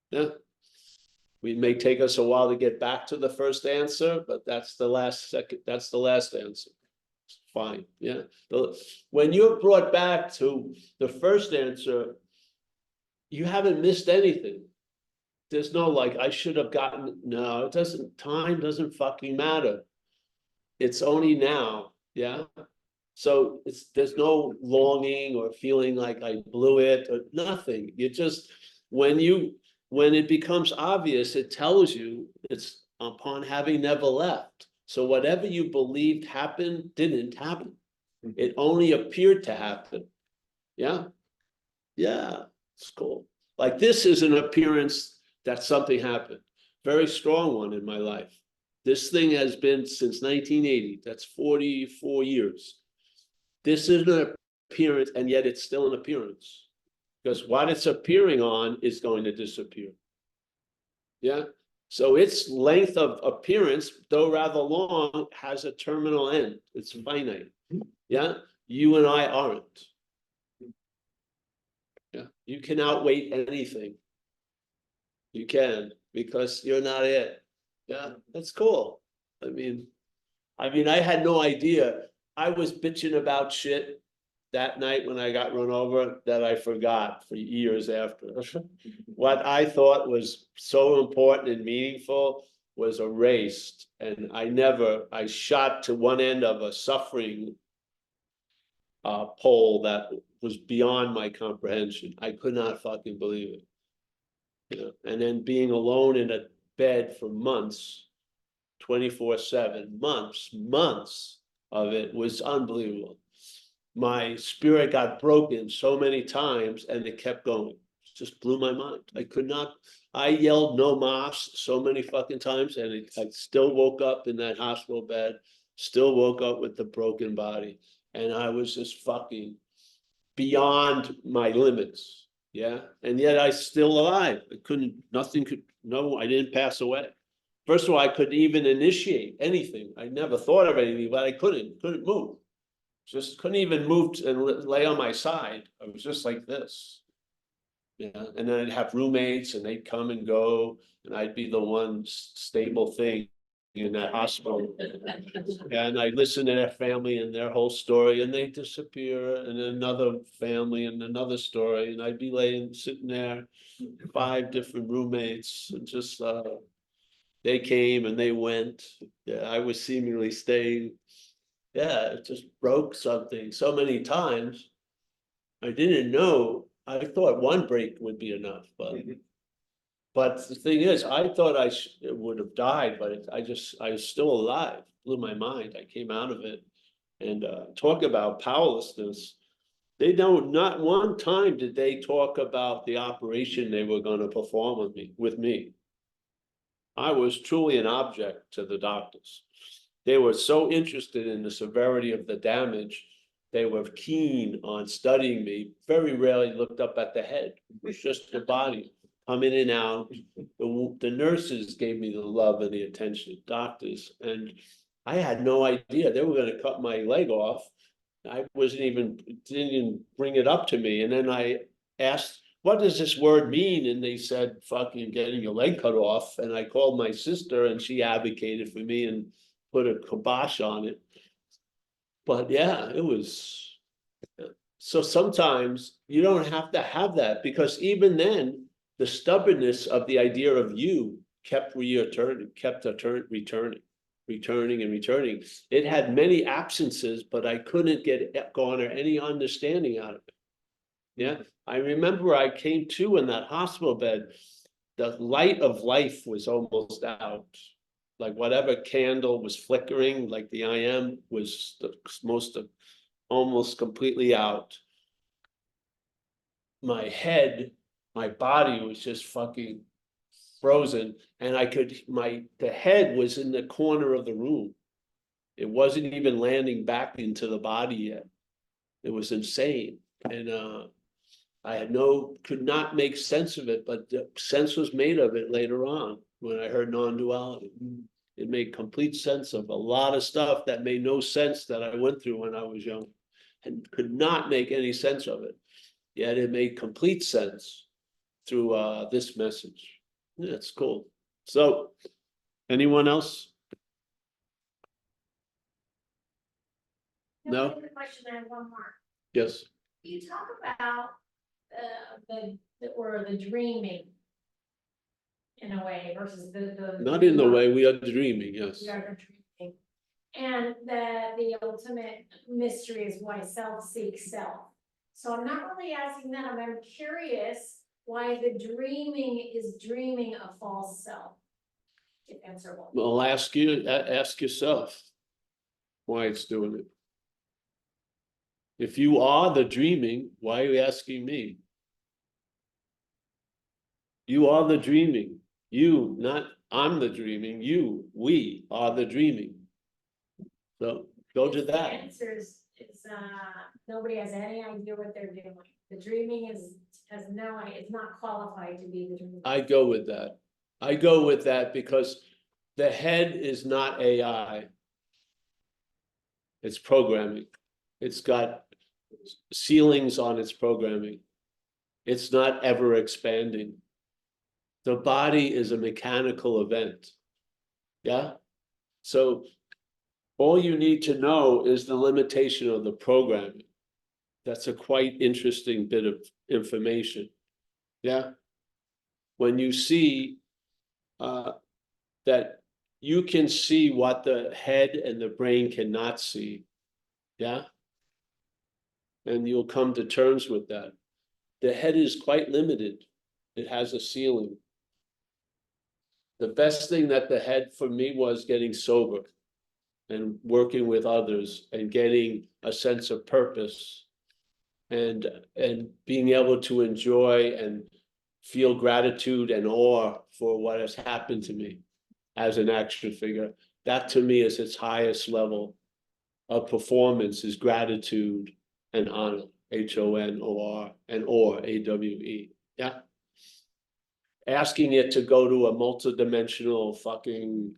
Yeah. We may take us a while to get back to the first answer, but that's the last answer. It's fine. Yeah. When you're brought back to the first answer, you haven't missed anything. There's no like, I should have gotten, no, it doesn't, time doesn't fucking matter. It's only now. Yeah. So there's no longing or feeling like I blew it or nothing. You just, when it becomes obvious, it tells you it's upon having never left. So whatever you believed happened didn't happen. It only appeared to happen. Yeah. Yeah. It's cool. Like this is an appearance that something happened. Very strong one in my life. This thing has been since 1980. That's 44 years. This is an appearance, and yet it's still an appearance. Because what it's appearing on is going to disappear. Yeah. So its length of appearance, though rather long, has a terminal end. It's finite. Yeah. You and I aren't. Yeah. You can outweigh anything. You can, because you're not it. Yeah. That's cool. I mean, I had no idea. I was bitching about shit that night when I got run over that I forgot for years after. What I thought was so important and meaningful was erased. And I shot to one end of a suffering pole that was beyond my comprehension. I could not fucking believe it. You know, and then being alone in a bed for months, 24/7, months of it was unbelievable. My spirit got broken so many times and it kept going. It just blew my mind. I yelled no mas so many fucking times, and I still woke up in that hospital bed, still woke up with the broken body. And I was just fucking beyond my limits. Yeah. And yet I still alive. I didn't pass away. First of all, I couldn't even initiate anything. I never thought of anything, but I couldn't move. Just couldn't even move and lay on my side. I was just like this. Yeah. And then I'd have roommates and they'd come and go, and I'd be the one stable thing in that hospital. And I'd listen to their family and their whole story, and they'd disappear, and then another family and another story. And I'd be sitting there, 5 different roommates, and just they came and they went. Yeah, I was seemingly staying. Yeah, it just broke something so many times. I didn't know. I thought one break would be enough, but the thing is, I thought I would have died, but I was still alive. Blew my mind. I came out of it, and talk about powerlessness. They don't. Not one time did they talk about the operation they were going to perform with me. I was truly an object to the doctors. They were so interested in the severity of the damage. They were keen on studying me. Very rarely looked up at the head. It was just the body coming in and out. The nurses gave me the love and the attention, doctors. And I had no idea they were going to cut my leg off. I didn't even bring it up to me. And then I asked, what does this word mean? And they said, fucking getting your leg cut off. And I called my sister and she advocated for me and put a kibosh on it. But yeah, it was. So sometimes you don't have to have that, because even then, the stubbornness of the idea of you kept returning. It had many absences, but I couldn't garner any understanding out of it. Yeah, I remember I came to in that hospital bed, the light of life was almost out. Like whatever candle was flickering, like the IM was almost completely out. My body was just fucking frozen, and the head was in the corner of the room. It wasn't even landing back into the body yet. It was insane. And I could not make sense of it, but the sense was made of it later on when I heard non-duality. It made complete sense of a lot of stuff that made no sense that I went through when I was young, and could not make any sense of it. Yet it made complete sense through this message. Yeah, it's cool. So, anyone else? No? Another question, I have one more. Yes. You talk about the dreaming in a way versus the. Not in the way we are dreaming, yes. We are dreaming. And the ultimate mystery is why self seeks self. So I'm not really asking that. I'm curious why the dreaming is dreaming a false self. If answerable. Well, ask yourself why it's doing it. If you are the dreaming, why are you asking me? You are the dreaming. You, not I'm the dreaming, you, we are the dreaming. So go to The that. answer is, nobody has any idea what they're doing. The dreaming has no idea, it's not qualified to be the dreaming. I go with that. I go with that because the head is not AI. It's programming. It's got ceilings on its programming. It's not ever expanding. The body is a mechanical event. Yeah. So all you need to know is the limitation of the programming. That's a quite interesting bit of information. Yeah. When you see that you can see what the head and the brain cannot see. Yeah. And you'll come to terms with that. The head is quite limited. It has a ceiling. The best thing that the head for me was getting sober and working with others and getting a sense of purpose and being able to enjoy and feel gratitude and awe for what has happened to me as an action figure. That to me is its highest level of performance, is gratitude and honor, HONOR and or AWE. Yeah. Asking it to go to a multidimensional fucking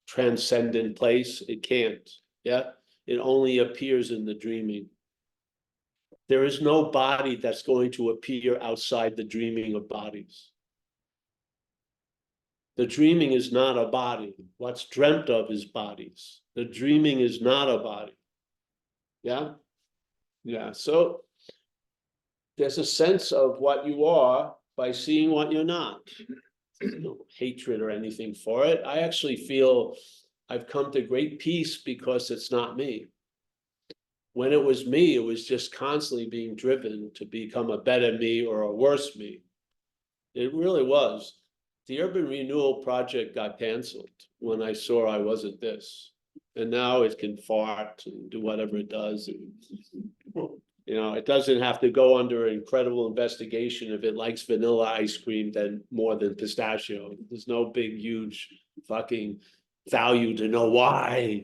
transcendent place, it can't. Yeah. It only appears in the dreaming. There is no body that's going to appear outside the dreaming of bodies. The dreaming is not a body. What's dreamt of is bodies. The dreaming is not a body. Yeah. Yeah. So there's a sense of what you are by seeing what you're not. There's no hatred or anything for it. I actually feel I've come to great peace because it's not me. When it was me, it was just constantly being driven to become a better me or a worse me. It really was. The Urban Renewal Project got canceled when I saw I wasn't this. And now it can fart and do whatever it does. And, you know, it doesn't have to go under incredible investigation if it likes vanilla ice cream than more than pistachio. There's no big, huge fucking value to know why.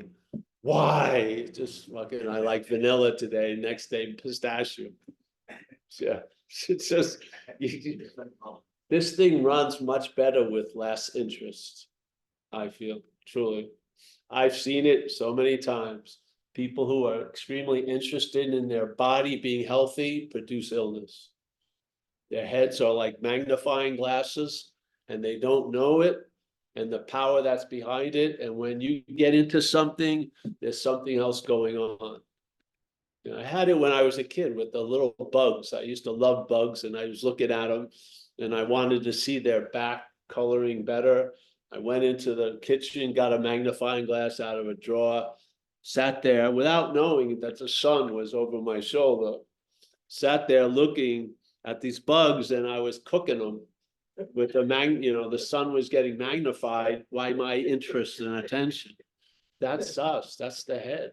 Why? Just fucking, I like vanilla today, next day pistachio. Yeah, it's just, this thing runs much better with less interest, I feel, truly. I've seen it so many times. People who are extremely interested in their body being healthy produce illness. Their heads are like magnifying glasses and they don't know it and the power that's behind it. And when you get into something, there's something else going on. You know, I had it when I was a kid with the little bugs. I used to love bugs and I was looking at them and I wanted to see their back coloring better. I went into the kitchen, got a magnifying glass out of a drawer, sat there without knowing that the sun was over my shoulder, sat there looking at these bugs and I was cooking them with the the sun was getting magnified by my interest and attention. That's us. That's the head.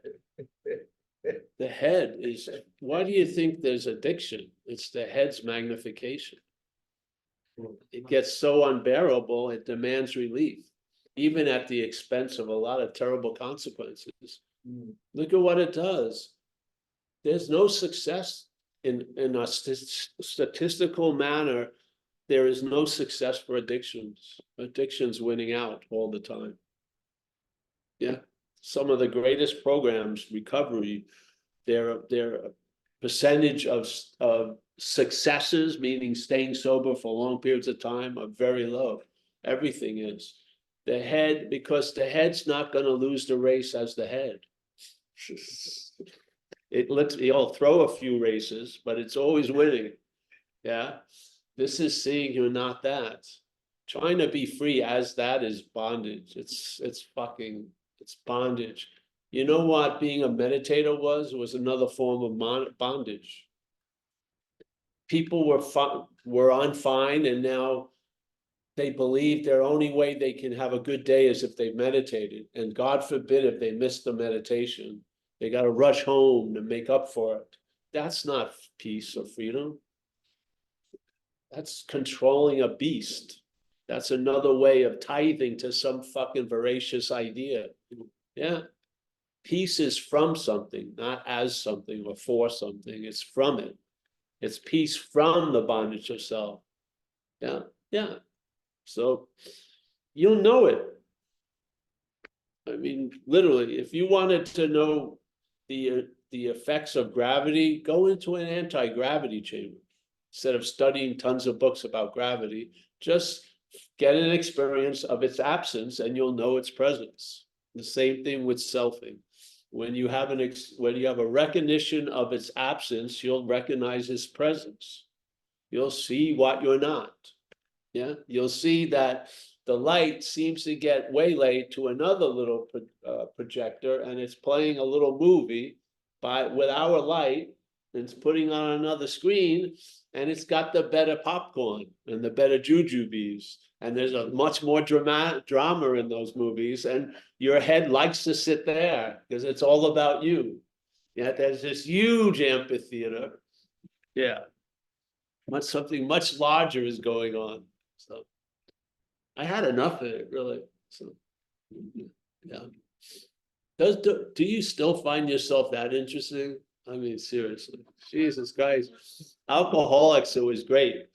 The head is, why do you think there's addiction? It's the head's magnification. It gets so unbearable, it demands relief, even at the expense of a lot of terrible consequences. Look at what it does. There's no success in a statistical manner. There is no success for addictions. Addictions winning out all the time. Yeah. Some of the greatest programs, recovery, their percentage of successes, meaning staying sober for long periods of time, are very low. Everything is. The head, because the head's not going to lose the race as the head. You'll throw a few races, but it's always winning. Yeah. This is seeing you're not that. Trying to be free as that is bondage. It's bondage. You know what being a meditator was another form of bondage. People were on fine and now they believe their only way they can have a good day is if they meditated. And God forbid if they miss the meditation, they got to rush home to make up for it. That's not peace or freedom. That's controlling a beast. That's another way of tithing to some fucking voracious idea. Yeah. Peace is from something, not as something or for something. It's from it. It's peace from the bondage of self. Yeah, yeah. So you'll know it. I mean, literally, if you wanted to know the effects of gravity, go into an anti-gravity chamber. Instead of studying tons of books about gravity, just get an experience of its absence and you'll know its presence. The same thing with selfing. When you have a recognition of its absence, you'll recognize its presence. You'll see what you're not. Yeah, you'll see that the light seems to get waylaid to another little projector, and it's playing a little movie with our light, and it's putting on another screen, and it's got the better popcorn and the better jujubes, and there's a much more drama in those movies, and your head likes to sit there because it's all about you. Yeah, there's this huge amphitheater. Yeah, something much larger is going on. So I had enough of it, really. So yeah. Do you still find yourself that interesting? I mean, seriously, Jesus Christ. Alcoholics, it was great.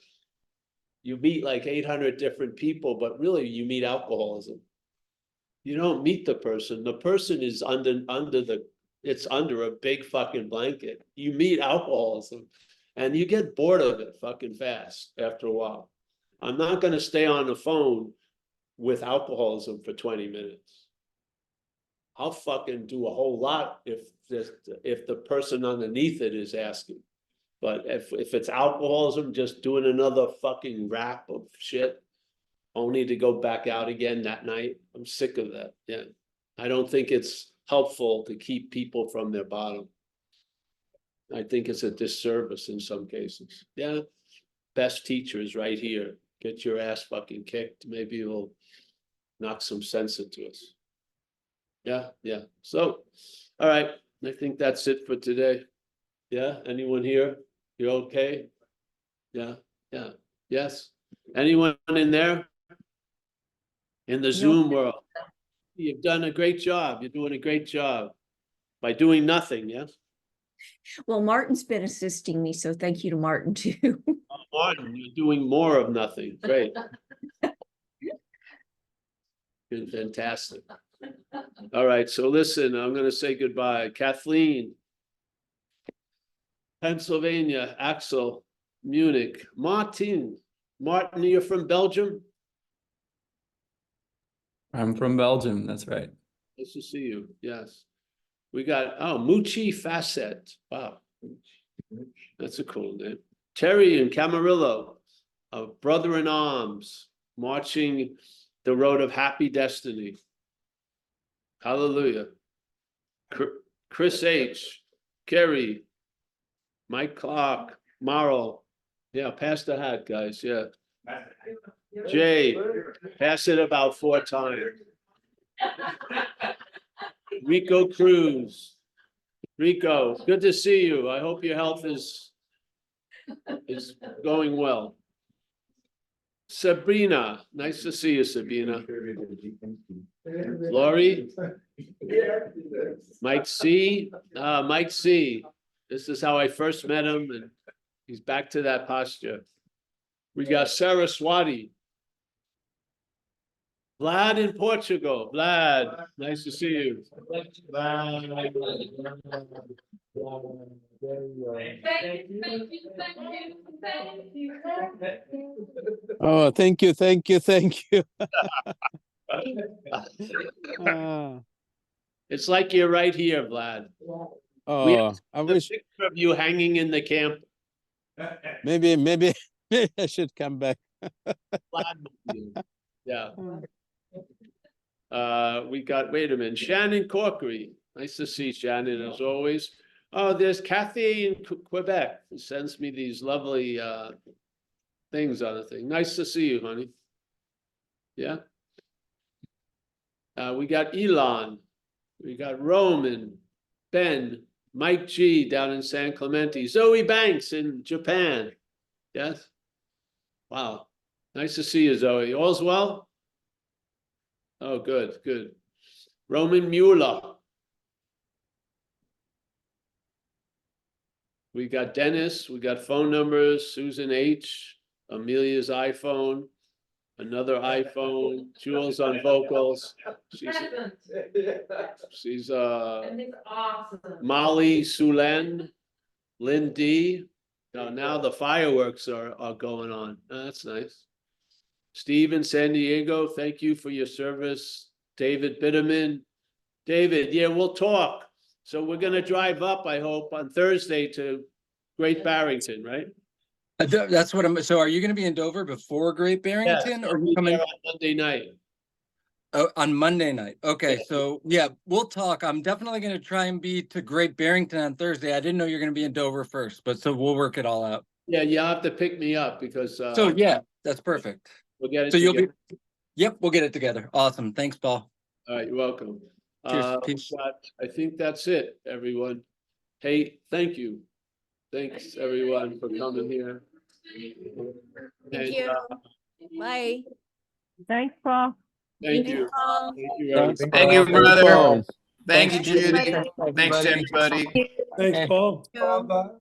You meet like 800 different people, but really you meet alcoholism. You don't meet the person. The person is it's under a big fucking blanket. You meet alcoholism and you get bored of it fucking fast after a while. I'm not going to stay on the phone with alcoholism for 20 minutes. I'll fucking do a whole lot if the person underneath it is asking. But if it's alcoholism, just doing another fucking rap of shit, only to go back out again that night. I'm sick of that. Yeah. I don't think it's helpful to keep people from their bottom. I think it's a disservice in some cases. Yeah. Best teachers right here. Get your ass fucking kicked. Maybe it'll knock some sense into us. Yeah, yeah. So, all right. I think that's it for today. Yeah. Anyone here? You okay? Yeah, yeah. Yes. Anyone in there? In the Zoom world? You've done a great job. You're doing a great job by doing nothing. Yes. Well, Martin's been assisting me, so thank you to Martin too. Martin, you're doing more of nothing. Great. Been fantastic. All right. So listen, I'm going to say goodbye. Kathleen, Pennsylvania, Axel, Munich, Martin, you're from Belgium? I'm from Belgium, that's right. Nice to see you. Yes. We got, Mucci Facet. Wow. That's a cool name. Terry and Camarillo, brother in arms, marching the road of happy destiny. Hallelujah. Chris H, Kerry, Mike Clark, Marl. Yeah, pass the hat, guys. Yeah. Jay, pass it about 4 times. Rico Cruz. Rico, good to see you. I hope your health is going well. Sabrina, nice to see you, Sabrina. Lori, Mike C. Mike C. This is how I first met him, and he's back to that posture. We got Saraswati. Vlad in Portugal. Vlad, nice to see you. Oh, thank you. It's like you're right here, Vlad. Oh, I wish Picture of you hanging in the camp. maybe I should come back. Yeah. We got, wait a minute, Shannon Corkery. Nice to see Shannon as always. Oh, there's Kathy in Quebec who sends me these lovely things on the thing. Nice to see you, honey. Yeah. We got Elon. We got Roman, Ben, Mike G down in San Clemente, Zoe Banks in Japan. Yes. Wow, nice to see you, Zoe. All's well? Oh, good, good. Roman Mueller. We got Dennis, we got phone numbers, Susan H, Amelia's iPhone, another iPhone, Jules on vocals. She's And it's awesome. Molly Sulen, Lynn D. Now the fireworks are going on. That's nice. Steve in San Diego, thank you for your service. David Bitterman. David, yeah, we'll talk. So we're gonna drive up, I hope, on Thursday to Great Barrington, right? That's what I'm, so are you gonna be in Dover before Great Barrington Yes, or I'll be coming there on Monday night. on Monday night? Okay, Yeah. so yeah, we'll talk. I'm definitely gonna try and be to Great Barrington on Thursday. I didn't know you're gonna be in Dover first, but so we'll work it all out. Yeah, you have to pick me up because So yeah, that's perfect. we'll get it So you'll together. be, yep, we'll get it together. Awesome. Thanks, Paul. All right, you're welcome. Cheers. Peace. I think that's it, everyone. Hey, thank you. Thanks, everyone, for coming here. Thank And, you. Bye. Thanks, Paul. Thank you. Paul. Thank you, everyone. Thank you, brother. Paul. Thank you, Thanks, Judy. everybody. Thanks, everybody. Thanks, Hey. Paul. Thank you.